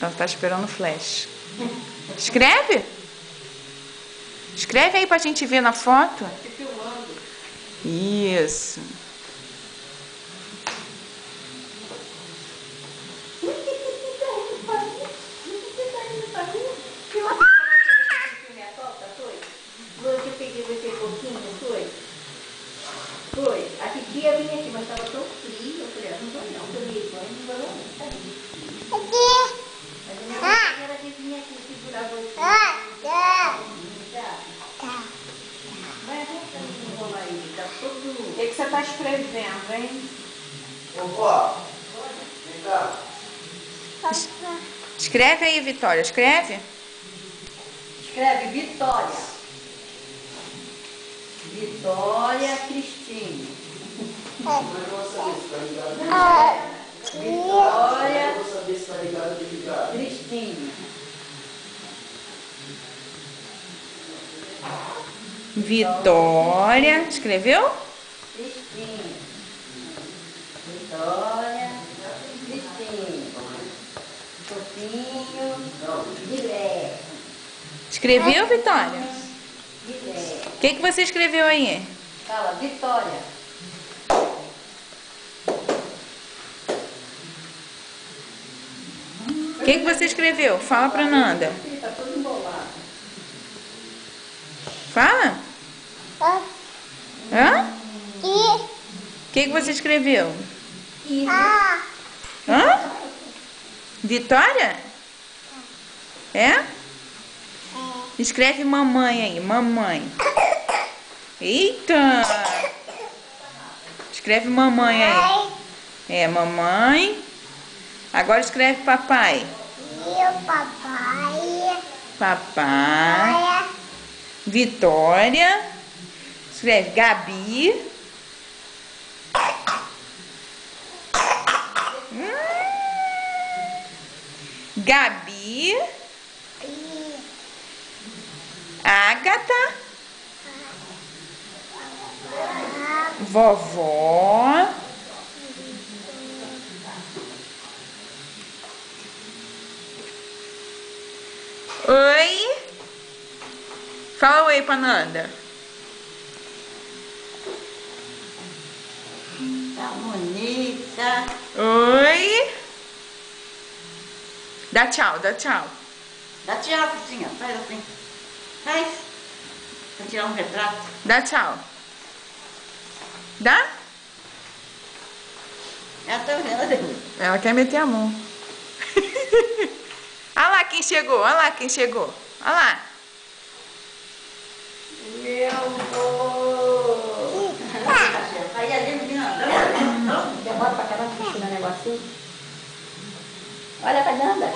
Ela tá esperando o flash. Escreve? Escreve aí pra gente ver na foto. Te filmando. Isso. Eu peguei você pouquinho, foi? A titia vinha aqui, mas estava tão frio. Eu falei, não vou não, eu falei, não vou não. Mas a minha mãe era de vir aqui segurar você. Vai enrolar aí, tá todo... O que você tá escrevendo, hein? Vovó, vem cá. Escreve aí, Vitória. Escreve. Escreve Vitória. Vitória Cristina. Como é que eu vou saber se tá ligado? Vitória Eu vou saber se tá ligado ou desligado. Cristina. Vitória. Escreveu? Cristina. Vitória Cristina. Fofinho. Guilherme. Escreveu, Vitória? Guilherme. O que você escreveu aí? Fala, Vitória. O que você escreveu? Fala pra Nanda. Tá todo embolado. Fala. Hã? O que você escreveu? Hã? Vitória? É? Escreve mamãe aí, mamãe. Eita! Escreve mamãe aí. É, mamãe. Agora escreve papai. Papai. Vitória. Escreve Gabi. Gabi. Ágata. Vovó. Oi. Fala oi pra Nanda. Tá bonita. Oi. Dá tchau, dá tchau. Dá tchau, Cristina. Faz assim. Faz. Pra tirar um retrato. Dá tchau. Dá? Ela tá olhando. Ela quer meter a mão. Olha lá quem chegou, olha lá quem chegou. Olha lá. Meu vô. Aí ali no final. Demora pra caramba pra tirar o negocinho. Olha pra Nanda.